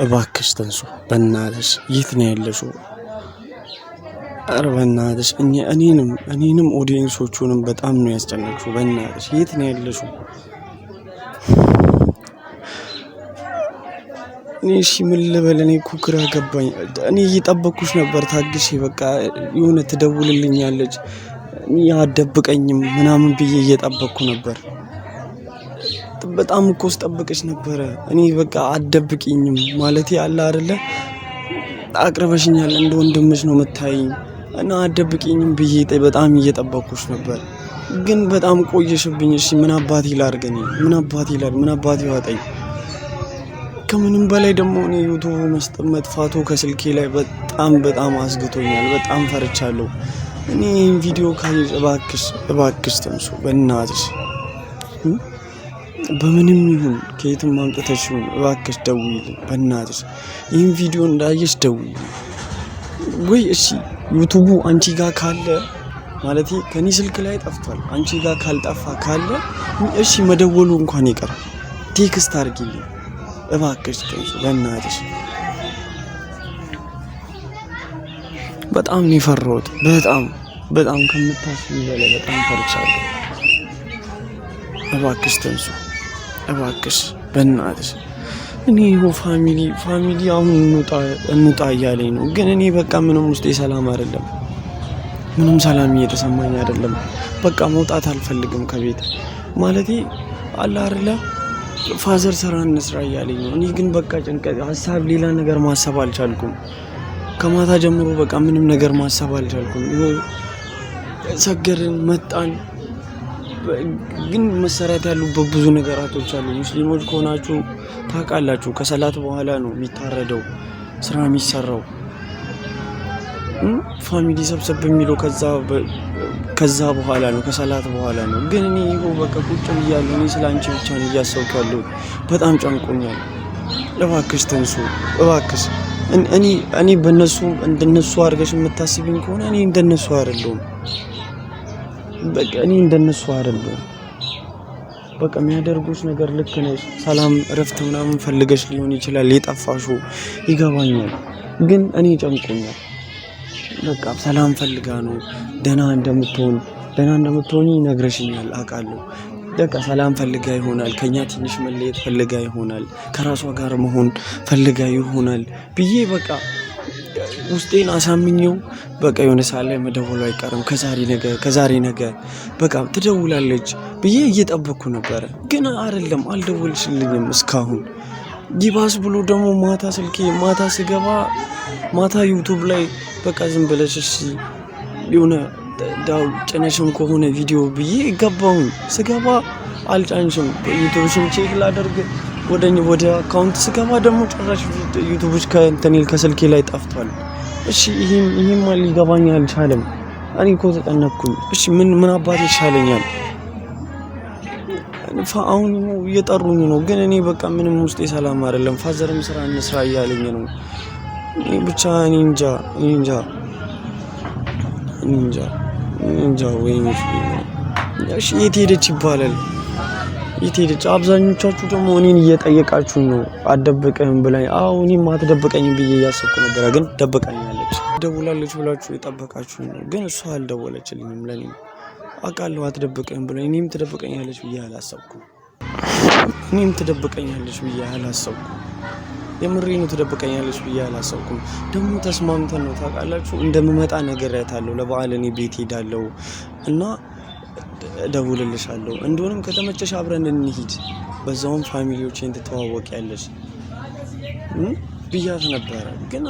እባክሽ ተንሱ በእናትሽ የት ነው ያለሽው? ኧረ በእናትሽ እኔንም ኦዲየንሶቹንም በጣም ነው ያስጨነቅሽው። በእናትሽ የት ነው ያለሽው? እሺ ምን ልበል? እኔ እኮ ግራ ገባኝ። እኔ እየጠበኩሽ ነበር ታግሼ። በቃ የሆነ ትደውልልኛለች አትደብቀኝም ምናምን ብዬ እየጠበቅኩ ነበር። በጣም እኮ ስጠብቅሽ ነበረ። እኔ በቃ አትደብቂኝም ማለቴ አለ አይደለ? አቅርበሽኛል፣ እንደ ወንድምሽ ነው የምታይኝ እና አትደብቂኝም ብዬ በጣም እየጠበቅኩሽ ነበር። ግን በጣም ቆየሽብኝ። እሺ ምን አባቴ ላድርግ? እኔ ምን አባቴ ዋጠኝ? ከምንም በላይ ደግሞ እኔ ዩቲዩብ መጥፋቱ ከስልኬ ላይ በጣም አስግቶኛል። በጣም ፈርቻለሁ። እኔ ቪዲዮ ካየሽ እባክሽ ተንሱ በእናትሽ በምንም ይሁን ከየትም አምጥተሽ ይሁን እባክሽ ደውይልኝ በእናትሽ። ይህን ቪዲዮ እንዳየሽ ደውይልኝ ወይ? እሺ ዩቲዩቡ አንቺ ጋር ካለ ማለቴ ከኔ ስልክ ላይ ጠፍቷል። አንቺ ጋር ካልጠፋ ካለ እሺ መደወሉ እንኳን ይቀር፣ ቴክስት አድርጊልኝ እባክሽ ተንሱ በእናትሽ። በጣም ነው የፈራሁት። በጣም ከምታስቢ በላይ በጣም ፈርቻለሁ። እባክሽ ተንሱ እባክሽ በእናትሽ። እኔ ፋሚሊ አሁን እንውጣ እያለኝ ነው። ግን እኔ በቃ ምንም ውስጤ ሰላም አይደለም። ምንም ሰላም እየተሰማኝ አይደለም። በቃ መውጣት አልፈልግም ከቤት ማለቴ አለ አይደለ? ፋዘር ስራ እንስራ እያለኝ ነው። እኔ ግን በቃ ጭንቀት፣ ሀሳብ፣ ሌላ ነገር ማሰብ አልቻልኩም። ከማታ ጀምሮ በቃ ምንም ነገር ማሰብ አልቻልኩም። ሰገርን መጣን። ግን መሰራት ያሉበት ብዙ ነገራቶች አሉ። ሙስሊሞች ከሆናችሁ ታውቃላችሁ፣ ከሰላት በኋላ ነው የሚታረደው፣ ስራ የሚሰራው። ፋሚሊ ሰብሰብ የሚለው ከዛ በኋላ ነው፣ ከሰላት በኋላ ነው። ግን እኔ በቃ ቁጭ ብያለሁ። እኔ ስላንቺ ብቻ ነው እያሰብኩ ያለሁት። በጣም ጨንቆኛል። እባክሽ ተንሱ እባክሽ። እኔ እንደነሱ አድርገሽ የምታስቢኝ ከሆነ እኔ እንደነሱ አይደለሁም። በቃ የሚያደርጉሽ ነገር ልክ ነሽ። ሰላም እረፍት ምናምን ፈልገሽ ሊሆን ይችላል የጠፋሽው፣ ይገባኛል። ግን እኔ ጨንቆኛል። በቃ ሰላም ፈልጋ ነው። ደህና እንደምትሆኚ ነግረሽኛል፣ አውቃለሁ። በቃ ሰላም ፈልጋ ይሆናል፣ ከኛ ትንሽ መለየት ፈልጋ ይሆናል፣ ከራሷ ጋር መሆን ፈልጋ ይሆናል ብዬ በቃ ውስጤን አሳምኜው በቃ የሆነ ሰዓት ላይ መደወሉ አይቀርም፣ ከዛሬ ነገ በቃ ትደውላለች ብዬ እየጠበቅኩ ነበረ። ግን አይደለም፣ አልደወልሽልኝም እስካሁን። ይባስ ብሎ ደግሞ ማታ ስገባ ማታ ዩቲዩብ ላይ በቃ ዝም ብለሽ እሺ የሆነ ዳው ጭነሽም ከሆነ ቪዲዮ ብዬ ገባሁኝ። ስገባ አልጫንሽም። ዩቲዩብሽን ቼክ ላደርግ ወደ አካውንት ስገባ ደግሞ ጭራሽ ዩቲዩብሽ ከስልኬ ላይ ጠፍቷል። እሺ ይሄማ ሊገባኝ አልቻለም። እኔ እኮ ተጨነቅኩኝ። እሺ ምን አባቴ ይሻለኛል? አሁን እየጠሩኝ ነው፣ ግን እኔ በቃ ምንም ውስጤ ሰላም አይደለም። ፋዘርም ስራ እንስራ እያለኝ ነው። ብቻ እኔ እንጃ ወይ እሺ የት ሄደች ይባላል? የት ሄደች? አብዛኞቻችሁ ደግሞ እኔን እየጠየቃችሁኝ ነው። አትደብቀኝም ብላኝ። አዎ እኔም አትደብቀኝም ብዬ እያሰብኩ ነበረ፣ ግን ደብቃኛለች። ደውላለች ብላችሁ የጠበቃችሁኝ ነው፣ ግን እሷ አልደወለችልኝም። ለኔ አውቃለሁ አትደብቀኝም ብላኝ። እኔም ትደብቀኛለች ብዬ አላሰብኩም። የምሬን ነው። ትደብቀኛለች ብዬ አላሰብኩም። ደግሞ ተስማምተን ነው ታውቃላችሁ፣ እንደምመጣ ነግሬያታለሁ። ለበዓል እኔ ቤት ሄዳለሁ እና እደውልልሻለሁ። እንደሆነም ከተመቸሽ አብረን እንሂድ፣ በዛውም ፋሚሊዎቼን ትተዋወቂያለሽ ብያት ነበረ። ግን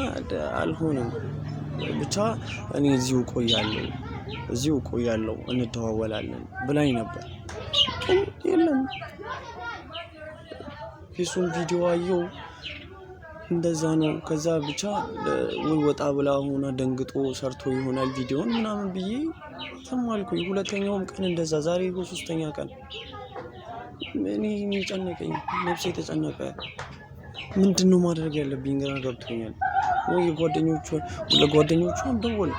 አልሆነም። ብቻ እኔ እዚሁ ቆያለሁ እንደዋወላለን ብላኝ ነበር። ግን የለም። የሱን ቪዲዮ አየሁ፣ እንደዛ ነው። ከዛ ብቻ ወይ ወጣ ብላ ሆና ደንግጦ ሰርቶ ይሆናል ቪዲዮን ምናምን ብዬ ተማልኩኝ። ሁለተኛውም ቀን እንደዛ፣ ዛሬ ሶስተኛ ቀን። እኔ ጨነቀኝ፣ ነፍሴ ተጨነቀ። ምንድነው ማድረግ ያለብኝ ግራ ገብቶኛል። ወይ ለጓደኞቿ ደወል፣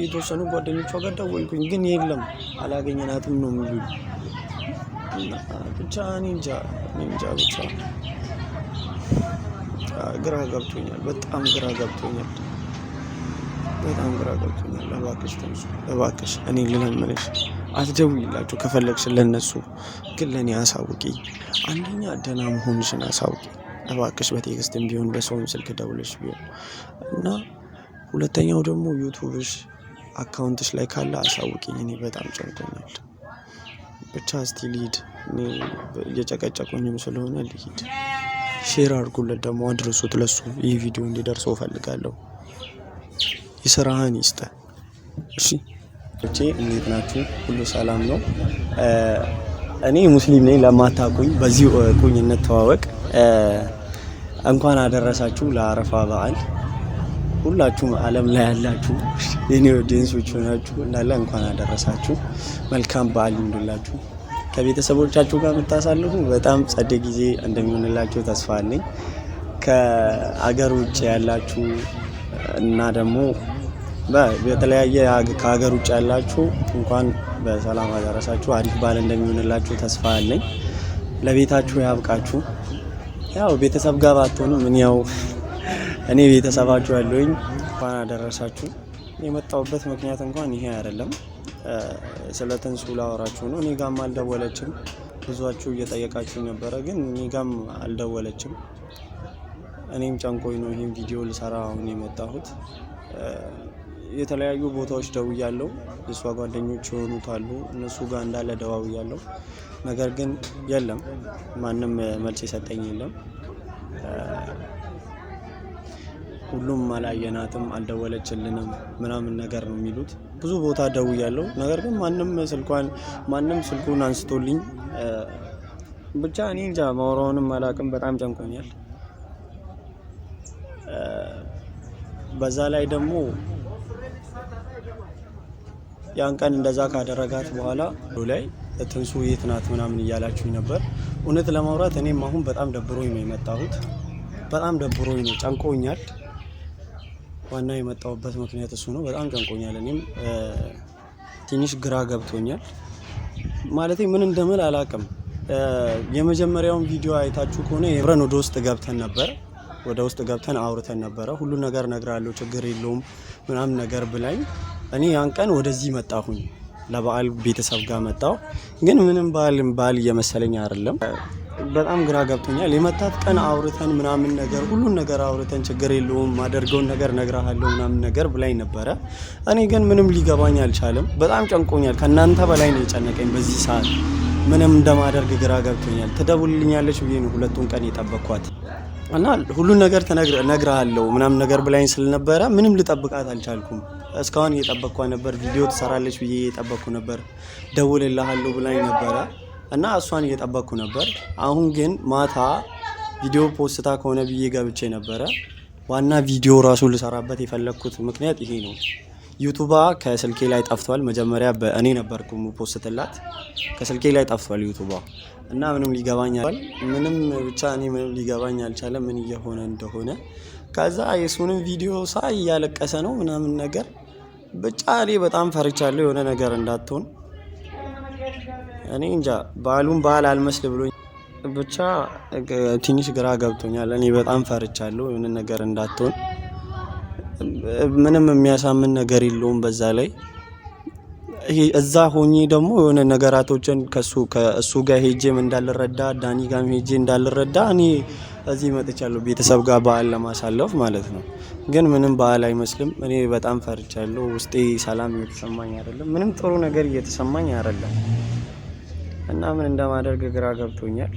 የተወሰኑ ጓደኞቿ ጋር ደወልኩኝ፣ ግን የለም አላገኘናትም ነው የሚሉኝ። ብቻ እኔ እንጃ ብቻ ግራ ገብቶኛል። በጣም ግራ ገብቶኛል። እባክሽ ተንሱ፣ እባክሽ እኔ ልለምንሽ፣ አትደውይላቸው ከፈለግሽ ለነሱ፣ ግን ለእኔ አሳውቂ። አንደኛ ደህና መሆንሽን አሳውቂ እባክሽ፣ በቴክስትም ቢሆን በሰውም ስልክ ደውለሽ ቢሆን እና ሁለተኛው ደግሞ ዩቱብሽ አካውንትሽ ላይ ካለ አሳውቂኝ። እኔ በጣም ጨንቆኛል። ብቻ እስቲ ልሂድ፣ እየጨቀጨቁኝም ስለሆነ ልሂድ። ሼር አድርጉለት ደግሞ አድርሱት ለሱ፣ ይህ ቪዲዮ እንዲደርሰው እፈልጋለሁ። የስራህን ይስጥ። እሺ እቺ እንዴት ናችሁ? ሁሉ ሰላም ነው? እኔ ሙስሊም ነኝ። ለማታውቁኝ በዚህ ቁኝ እንተዋወቅ። እንኳን አደረሳችሁ ለአረፋ በዓል። ሁላችሁም ዓለም ላይ ያላችሁ የኔ ኦዲየንሶች ሆናችሁ እንዳለ እንኳን አደረሳችሁ። መልካም በዓል ይሁንላችሁ። ከቤተሰቦቻችሁ ጋር የምታሳልፉ በጣም ጸደ ጊዜ እንደሚሆንላችሁ ተስፋ አለኝ። ከአገር ውጭ ያላችሁ እና ደግሞ በተለያየ ከሀገር ውጭ ያላችሁ እንኳን በሰላም አደረሳችሁ። አሪፍ በዓል እንደሚሆንላችሁ ተስፋ አለኝ። ለቤታችሁ ያብቃችሁ። ያው ቤተሰብ ጋር ባትሆኑም እኔ ቤተሰባችሁ ያለሁኝ። እንኳን አደረሳችሁ። የመጣሁበት ምክንያት እንኳን ይሄ አይደለም። ስለ ትንሱ ላወራችሁ ነው። እኔ ጋም አልደወለችም። ብዙዎቻችሁ እየጠየቃችሁ ነበረ፣ ግን እኔ ጋም አልደወለችም። እኔም ጨንቆኝ ነው ይሄን ቪዲዮ ልሰራ አሁን የመጣሁት። የተለያዩ ቦታዎች ደውያለሁ። የሷ ጓደኞች የሆኑት አሉ፣ እነሱ ጋር እንዳለ ደዋውያለሁ። ነገር ግን የለም፣ ማንም መልስ የሰጠኝ የለም። ሁሉም አላየናትም፣ አልደወለችልንም ምናምን ነገር ነው የሚሉት። ብዙ ቦታ ደውያለሁ፣ ነገር ግን ማንም ስልኩን አንስቶልኝ ብቻ እኔ እንጃ ማውራውንም አላውቅም። በጣም ጨንቆኛል። በዛ ላይ ደግሞ ያን ቀን እንደዛ ካደረጋት በኋላ ላይ ትንሱ የት ናት ምናምን እያላችሁኝ ነበር። እውነት ለማውራት እኔም አሁን በጣም ደብሮኝ ነው የመጣሁት። በጣም ደብሮኝ ነው፣ ጨንቆኛል። ዋና የመጣሁበት ምክንያት እሱ ነው። በጣም ጨንቆኛል። እኔም ትንሽ ግራ ገብቶኛል። ማለቴ ምን እንደምል አላውቅም። የመጀመሪያውን ቪዲዮ አይታችሁ ከሆነ የብረን ወደ ውስጥ ገብተን አውርተን ነበረ። ሁሉ ነገር እነግርሃለሁ ችግር የለውም ምናምን ነገር ብላኝ፣ እኔ ያን ቀን ወደዚህ መጣሁኝ። ለበዓል ቤተሰብ ጋር መጣሁ፣ ግን ምንም በዓል እየመሰለኝ አይደለም። በጣም ግራ ገብቶኛል። የመታት ቀን አውርተን ምናምን ነገር ሁሉን ነገር አውርተን ችግር የለውም ማደርገውን ነገር እነግርሃለሁ ምናምን ነገር ብላኝ ነበረ። እኔ ግን ምንም ሊገባኝ አልቻለም። በጣም ጨንቆኛል። ከእናንተ በላይ ነው የጨነቀኝ በዚህ ሰዓት። ምንም እንደማደርግ ግራ ገብቶኛል። ትደውልልኛለች ብዬ ነው ሁለቱን ቀን የጠበቅኳት እና ሁሉን ነገር እነግርሃለሁ ምናምን ነገር ብላኝ ስለነበረ ምንም ልጠብቃት አልቻልኩም። እስካሁን እየጠበቅኳት ነበር። ቪዲዮ ትሰራለች ብዬ እየጠበቅኩ ነበር። ደውልልሃለሁ ብላኝ ነበረ እና እሷን እየጠበቅኩ ነበር። አሁን ግን ማታ ቪዲዮ ፖስታ ከሆነ ብዬ ገብቼ ነበረ። ዋና ቪዲዮ ራሱ ልሰራበት የፈለግኩት ምክንያት ይሄ ነው። ዩቱባ ከስልኬ ላይ ጠፍቷል። መጀመሪያ በእኔ ነበርኩ ፖስትላት፣ ከስልኬ ላይ ጠፍቷል ዩቱባ እና ምንም ሊገባኝ አልቻለም ምን እየሆነ እንደሆነ። ከዛ የሱንም ቪዲዮ ሳይ እያለቀሰ ነው ምናምን ነገር። ብቻ እኔ በጣም ፈርቻለሁ የሆነ ነገር እንዳትሆን። እኔ እንጃ በዓል አልመስል ብሎኝ ብቻ ትንሽ ግራ ገብቶኛል። እኔ በጣም ፈርቻለሁ የሆነ ነገር እንዳትሆን። ምንም የሚያሳምን ነገር የለውም። በዛ ላይ እዛ ሆኜ ደግሞ የሆነ ነገራቶችን ከእሱ ጋር ሄጄም እንዳልረዳ፣ ዳኒ ጋር ሄጄ እንዳልረዳ እኔ እዚህ መጥቻለሁ ቤተሰብ ጋር በዓል ለማሳለፍ ማለት ነው። ግን ምንም በዓል አይመስልም። እኔ በጣም ፈርቻለሁ። ውስጤ ሰላም እየተሰማኝ አይደለም። ምንም ጥሩ ነገር እየተሰማኝ አይደለም እና ምን እንደማደርግ ግራ ገብቶኛል።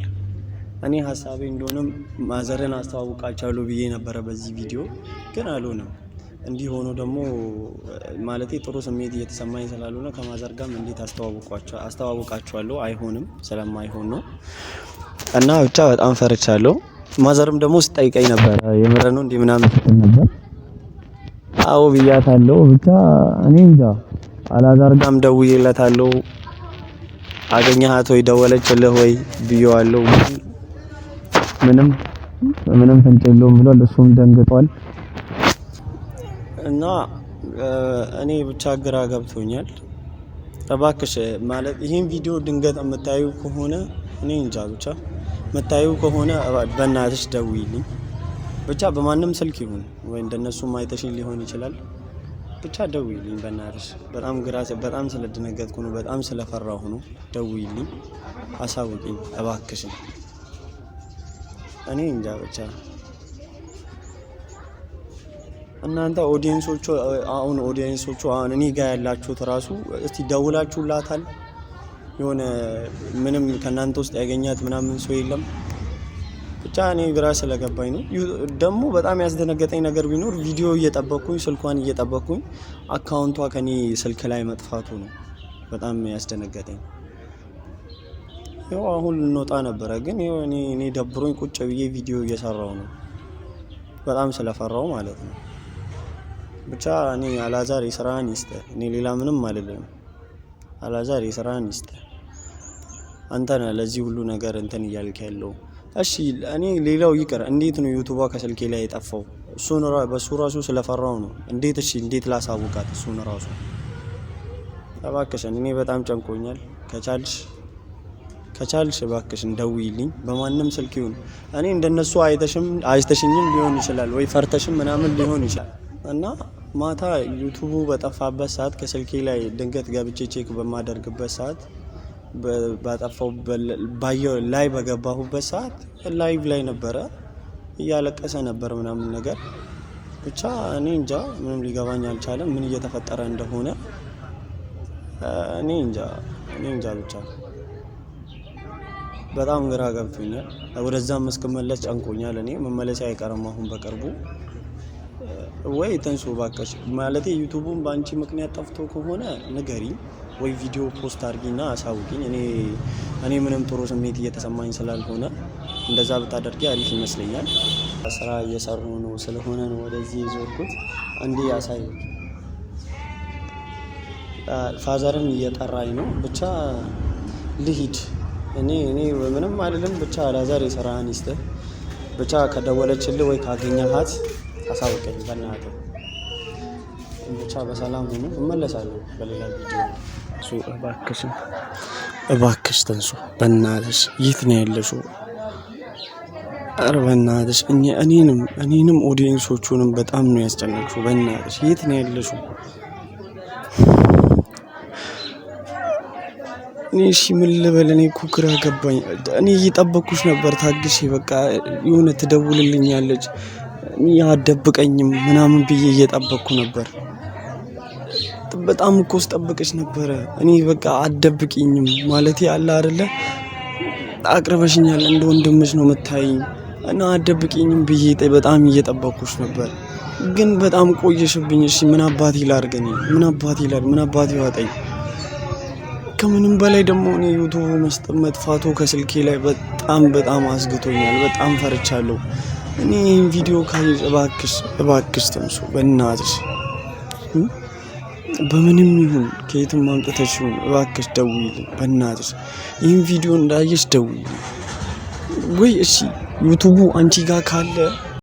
እኔ ሀሳቤ እንደሆነም ማዘርን አስተዋውቃቸዋለሁ ብዬ ነበረ በዚህ ቪዲዮ፣ ግን አልሆነም። እንዲህ ሆኖ ደግሞ ማለቴ ጥሩ ስሜት እየተሰማኝ ስላልሆነ ከማዘር ጋርም እንዴት አስተዋውቃቸዋለሁ? አይሆንም፣ ስለማይሆን ነው እና ብቻ በጣም ፈርቻለሁ። ማዘርም ደግሞ ስጠይቀኝ ነበረ የምር ነው እንዴ ምናምን ስትል ነበር። አዎ ብያታለሁ። ብቻ እኔ እንጃ። አላዛር ጋርም ደውዬለታለሁ። አገኘሃት ወይ ደወለችልህ ወይ ብዬዋለሁ። ምንም ፍንጭ የለውም ብሏል። እሱም ደንግጧል እና እኔ ብቻ ግራ ገብቶኛል። እባክሽ ማለት ይሄን ቪዲዮ ድንገት የምታዩ ከሆነ እኔ እንጃ ብቻ የምታዩ ከሆነ በእናትሽ ደውይልኝ። ብቻ በማንም ስልክ ይሁን ወይ እንደነሱም አይተሽኝ ሊሆን ይችላል። ብቻ ደውይልኝ በእናትሽ። በጣም ስለደነገጥኩ ነው፣ በጣም ስለፈራሁ ነው። ደውይልኝ፣ አሳውቂኝ እባክሽን። እኔ እንጃ ብቻ እናንተ ኦዲየንሶቹ አሁን እኔ ጋር ያላችሁት ራሱ እስቲ ደውላችሁላታል? የሆነ ምንም ከእናንተ ውስጥ ያገኛት ምናምን ሰው የለም? ብቻ እኔ ግራ ስለገባኝ ነው። ደግሞ በጣም ያስደነገጠኝ ነገር ቢኖር ቪዲዮ እየጠበቅኩኝ ስልኳን እየጠበቅኩኝ አካውንቷ ከኔ ስልክ ላይ መጥፋቱ ነው በጣም ያስደነገጠኝ። ያው አሁን ልንወጣ ነበረ፣ ግን እኔ ደብሮኝ ቁጭ ብዬ ቪዲዮ እየሰራው ነው፣ በጣም ስለፈራው ማለት ነው። ብቻ እኔ አላዛር የስራህን ይስጥህ። እኔ ሌላ ምንም አልልም። አላዛር የስራህን ይስጥህ። አንተ ነህ ለዚህ ሁሉ ነገር እንትን እያልክ ያለው። እሺ እኔ ሌላው ይቅር፣ እንዴት ነው ዩቲዩቧ ከስልኬ ላይ የጠፋው? በሱ ራሱ ስለፈራው ነው። እንዴት ላሳውቃት እሱን ራሱ? እባክሽን እኔ በጣም ጨንቆኛል። ከቻልሽ እባክሽን ደውይልኝ፣ በማንም ስልክ ይሁን። እኔ እንደነሱ አይተሽኝም ሊሆን ይችላል ወይ ፈርተሽም ምናምን ሊሆን ይችላል። እና ማታ ዩቲዩቡ በጠፋበት ሰዓት ከስልኬ ላይ ድንገት ገብቼ ቼክ በማደርግበት ሰዓት ባጠፋው ላይ በገባሁበት ሰዓት ላይቭ ላይ ነበረ፣ እያለቀሰ ነበር ምናምን ነገር። ብቻ እኔ እንጃ ምንም ሊገባኝ አልቻለም፣ ምን እየተፈጠረ እንደሆነ እኔ እንጃ ብቻ በጣም ግራ ገብቶኛል። ወደዛም እስክመለስ ጨንቆኛል። እኔ መመለስ አይቀርም አሁን በቅርቡ። ወይ ተንሱ ባከሽ ማለት ዩቲዩቡን በአንቺ ምክንያት ጠፍቶ ከሆነ ንገሪኝ፣ ወይ ቪዲዮ ፖስት አድርጊና አሳውቂኝ። እኔ ምንም ጥሩ ስሜት እየተሰማኝ ስላልሆነ እንደዛ ብታደርጊ አሪፍ ይመስለኛል። ስራ እየሰሩ ነው ስለሆነ ነው ወደዚህ የዞርኩት። እንዲህ ያሳይ ፋዘርን እየጠራኝ ነው። ብቻ ልሂድ። እኔ ምንም አይደለም። ብቻ አላዛር የስራህን ይስጥህ። ብቻ ከደወለችልህ ወይ ካገኘሃት አሳውቀኝ በእናትህ። ብቻ በሰላም ሆኖ እመለሳለሁ በሌላ ቪዲዮ። እባክሽ ተንሱ በእናትሽ፣ የት ነው ያለሽው? ኧረ በእናትሽ እኔንም ኦዲየንሶቹንም በጣም ነው ያስጨነቅሽው። በእናትሽ የት ነው ያለሽው? እሺ ምን ልበል? እኔ እኮ ግራ ገባኝ። እኔ እየጠበኩሽ ነበር ታግሼ። በቃ የሆነ ትደውልልኛለች ያደብቀኝም ምናምን ብዬ እየጠበቅኩ ነበር። በጣም እኮ ስጠብቅሽ ነበረ። እኔ በቃ አደብቅኝም ማለት ያለ አይደለ፣ አቅርበሽኛል፣ እንደ ወንድምሽ ነው የምታይኝ እና አደብቅኝም ብዬ በጣም እየጠበቅኩሽ ነበር። ግን በጣም ቆየሽብኝ። እሺ ምን አባቴ ላድርግ? ምን አባቴ ዋጠኝ? ከምንም በላይ ደግሞ እኔ ዩቲዩብ መጥፋቱ ከስልኬ ላይ በጣም አስግቶኛል። በጣም ፈርቻለሁ። እኔ ይህን ቪዲዮ ካየሽ እባክሽ ተንሱ በእናትሽ፣ በምንም ይሁን ከየትም ማምጣትሽ ይሁን እባክሽ ደውይልኝ በእናትሽ። ይህን ቪዲዮ እንዳየሽ ደውይልኝ ወይ እሺ ዩቲዩቡ አንቺ ጋር ካለ